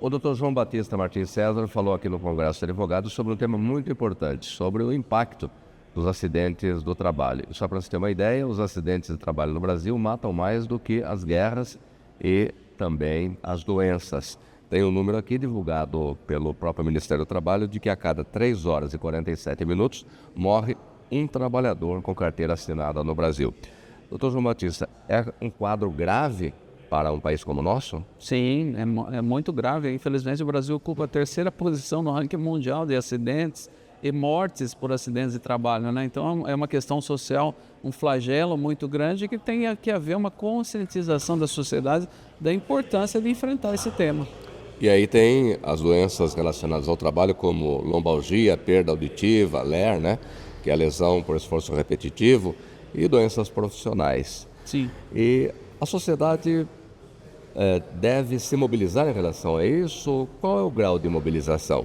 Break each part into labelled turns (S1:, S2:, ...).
S1: O doutor João Batista Martins César falou aqui no Congresso de Advogados sobre um tema muito importante, sobre o impacto dos acidentes do trabalho. Só para você ter uma ideia, os acidentes de trabalho no Brasil matam mais do que as guerras e também as doenças. Tem um número aqui divulgado pelo próprio Ministério do Trabalho de que a cada 3 horas e 47 minutos morre um trabalhador com carteira assinada no Brasil. Doutor João Batista, é um quadro grave para um país como o nosso?
S2: Sim, é muito grave. Infelizmente, o Brasil ocupa a 3ª posição no ranking mundial de acidentes e mortes por acidentes de trabalho, né? Então, é uma questão social, um flagelo muito grande que tem que haver uma conscientização da sociedade da importância de enfrentar esse tema.
S1: E aí tem as doenças relacionadas ao trabalho, como lombalgia, perda auditiva, LER, né? Que é a lesão por esforço repetitivo, e doenças profissionais.
S2: Sim.
S1: E a sociedade deve se mobilizar em relação a isso? Qual é o grau de mobilização?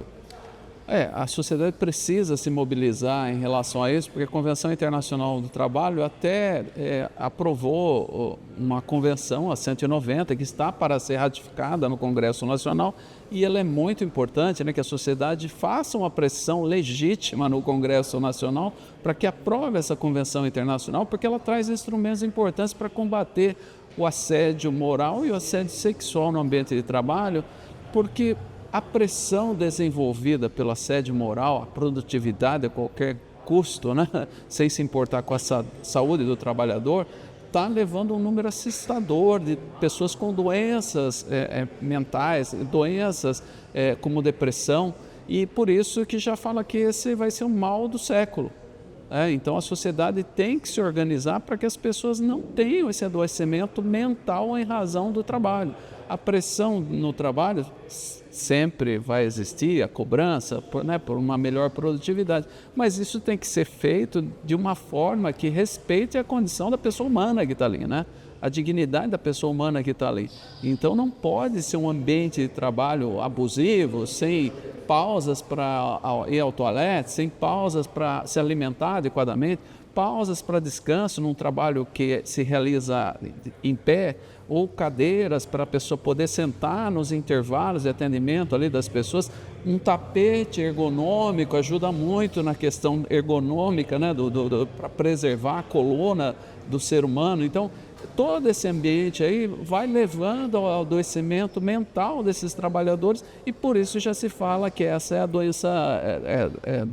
S2: A sociedade precisa se mobilizar em relação a isso, porque a Convenção Internacional do Trabalho até aprovou uma convenção, a 190, que está para ser ratificada no Congresso Nacional, e ela é muito importante, né, que a sociedade faça uma pressão legítima no Congresso Nacional para que aprove essa Convenção Internacional, porque ela traz instrumentos importantes para combater o assédio moral e o assédio sexual no ambiente de trabalho, porque a pressão desenvolvida pelo assédio moral, a produtividade a qualquer custo, né? Sem se importar com a saúde do trabalhador, está levando um número assustador de pessoas com doenças mentais, doenças como depressão, e por isso que já fala que esse vai ser o mal do século. Então a sociedade tem que se organizar para que as pessoas não tenham esse adoecimento mental em razão do trabalho. A pressão no trabalho sempre vai existir, a cobrança por uma melhor produtividade, mas isso tem que ser feito de uma forma que respeite a condição da pessoa humana que está ali, né? A dignidade da pessoa humana que está ali. Então não pode ser um ambiente de trabalho abusivo, sem pausas para ir ao toalete, sem pausas para se alimentar adequadamente, pausas para descanso num trabalho que se realiza em pé, ou cadeiras para a pessoa poder sentar nos intervalos de atendimento ali das pessoas. Um tapete ergonômico ajuda muito na questão ergonômica, né, para preservar a coluna do ser humano. Então, todo esse ambiente aí vai levando ao adoecimento mental desses trabalhadores, e por isso já se fala que essa é a doença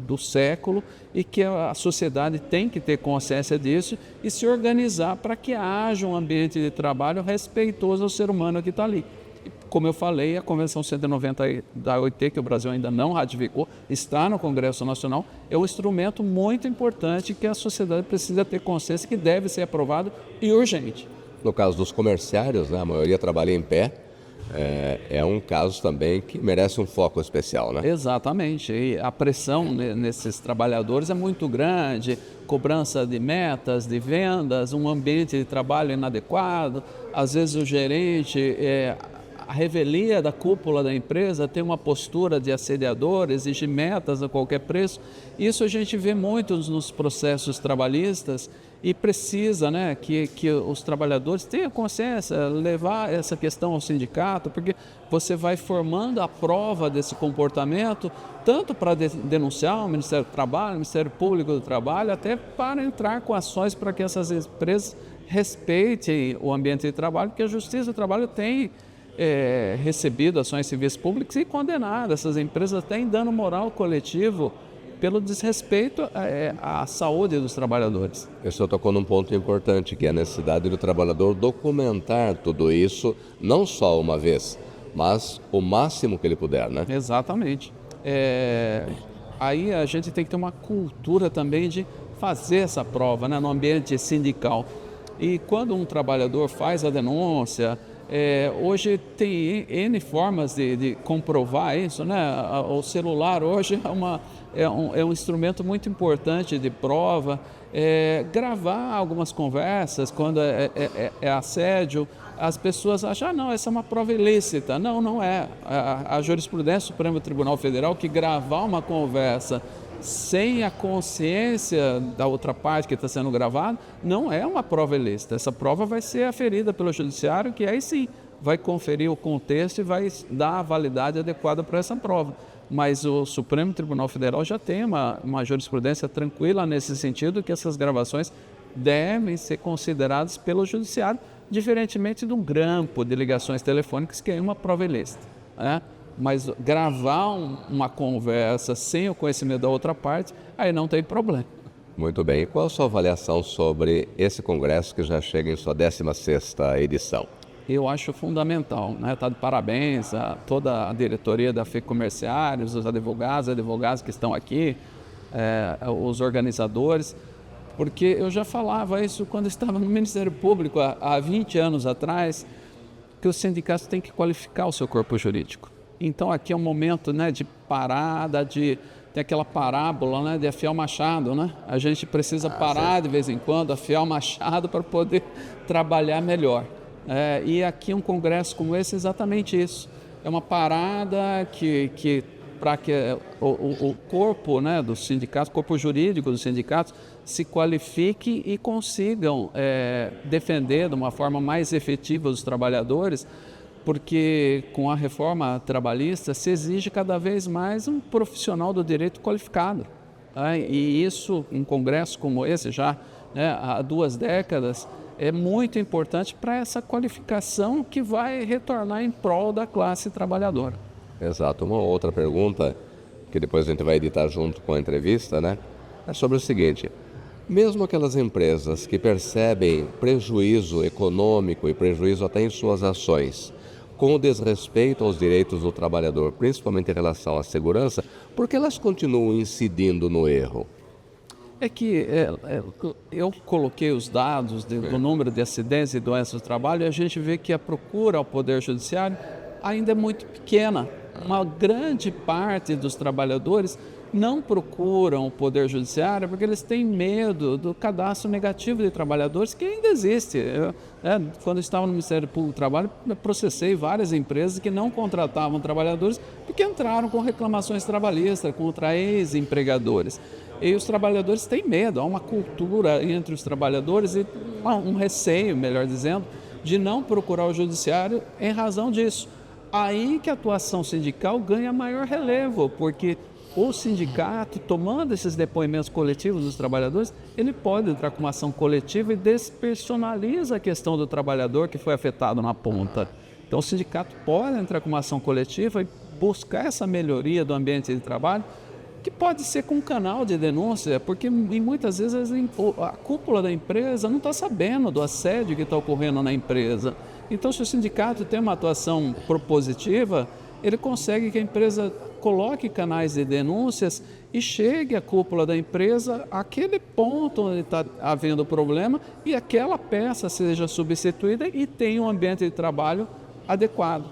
S2: do século e que a sociedade tem que ter consciência disso e se organizar para que haja um ambiente de trabalho respeitoso ao ser humano que está ali. Como eu falei, a Convenção 190 da OIT, que o Brasil ainda não ratificou, está no Congresso Nacional, é um instrumento muito importante que a sociedade precisa ter consciência que deve ser aprovado e urgente.
S1: No caso dos comerciários, né, a maioria trabalha em pé, é um caso também que merece um foco especial, né?
S2: Exatamente, e a pressão nesses trabalhadores é muito grande, cobrança de metas, de vendas, um ambiente de trabalho inadequado, às vezes o gerente... A revelia da cúpula da empresa tem uma postura de assediador, exige metas a qualquer preço. Isso a gente vê muito nos processos trabalhistas e precisa, né, que os trabalhadores tenham consciência, levar essa questão ao sindicato, porque você vai formando a prova desse comportamento, tanto para denunciar o Ministério do Trabalho, o Ministério Público do Trabalho, até para entrar com ações para que essas empresas respeitem o ambiente de trabalho, porque a Justiça do Trabalho tem recebido ações civis públicas e condenado essas empresas até em dano moral coletivo pelo desrespeito à saúde dos trabalhadores.
S1: O senhor tocou num ponto importante, que é a necessidade do trabalhador documentar tudo isso, não só uma vez, mas o máximo que ele puder, né?
S2: Exatamente. Aí a gente tem que ter uma cultura também de fazer essa prova, né, no ambiente sindical. E quando um trabalhador faz a denúncia, hoje tem N formas de comprovar isso, né? O celular hoje é um instrumento muito importante de prova. Gravar algumas conversas quando é assédio, as pessoas acham, não, essa é uma prova ilícita. Não, não é. A jurisprudência do Supremo Tribunal Federal que gravar uma conversa sem a consciência da outra parte que está sendo gravada, não é uma prova ilícita. Essa prova vai ser aferida pelo judiciário, que aí sim vai conferir o contexto e vai dar a validade adequada para essa prova. Mas o Supremo Tribunal Federal já tem uma jurisprudência tranquila nesse sentido, que essas gravações devem ser consideradas pelo Judiciário, diferentemente de um grampo de ligações telefônicas, que é uma prova ilícita, né? Mas gravar uma conversa sem o conhecimento da outra parte, aí não tem problema.
S1: Muito bem. E qual a sua avaliação sobre esse congresso que já chega em sua 16ª edição?
S2: Eu acho fundamental, né? Tá de parabéns a toda a diretoria da FEComérciários, os advogados que estão aqui, os organizadores, porque eu já falava isso quando estava no Ministério Público há 20 anos atrás, que os sindicatos têm que qualificar o seu corpo jurídico. Então aqui é um momento, né, de parada, tem aquela parábola, né, de afiar o machado, né? A gente precisa parar de vez em quando, afiar o machado para poder trabalhar melhor. E aqui um congresso como esse é exatamente isso. É uma parada para que o corpo, né, dos sindicatos, o corpo jurídico dos sindicatos se qualifique e consigam defender de uma forma mais efetiva os trabalhadores, porque com a reforma trabalhista se exige cada vez mais um profissional do direito qualificado. E isso, um congresso como esse, já, né, há 2 décadas, é muito importante para essa qualificação que vai retornar em prol da classe trabalhadora.
S1: Exato. Uma outra pergunta, que depois a gente vai editar junto com a entrevista, né? É sobre o seguinte: mesmo aquelas empresas que percebem prejuízo econômico e prejuízo até em suas ações, com o desrespeito aos direitos do trabalhador, principalmente em relação à segurança, por que elas continuam incidindo no erro?
S2: É que eu coloquei os dados do número de acidentes e doenças do trabalho e a gente vê que a procura ao Poder Judiciário ainda é muito pequena. Uma grande parte dos trabalhadores não procuram o Poder Judiciário porque eles têm medo do cadastro negativo de trabalhadores, que ainda existe. Quando estava no Ministério Público do Trabalho, eu processei várias empresas que não contratavam trabalhadores porque entraram com reclamações trabalhistas contra ex-empregadores. E os trabalhadores têm medo, há uma cultura entre os trabalhadores e um receio, melhor dizendo, de não procurar o Judiciário em razão disso. Aí que a atuação sindical ganha maior relevo, porque o sindicato, tomando esses depoimentos coletivos dos trabalhadores, ele pode entrar com uma ação coletiva e despersonaliza a questão do trabalhador que foi afetado na ponta. Então o sindicato pode entrar com uma ação coletiva e buscar essa melhoria do ambiente de trabalho, que pode ser com um canal de denúncia, porque muitas vezes a cúpula da empresa não está sabendo do assédio que está ocorrendo na empresa. Então, se o sindicato tem uma atuação propositiva, ele consegue que a empresa coloque canais de denúncias e chegue à cúpula da empresa àquele ponto onde está havendo problema e aquela peça seja substituída e tenha um ambiente de trabalho adequado.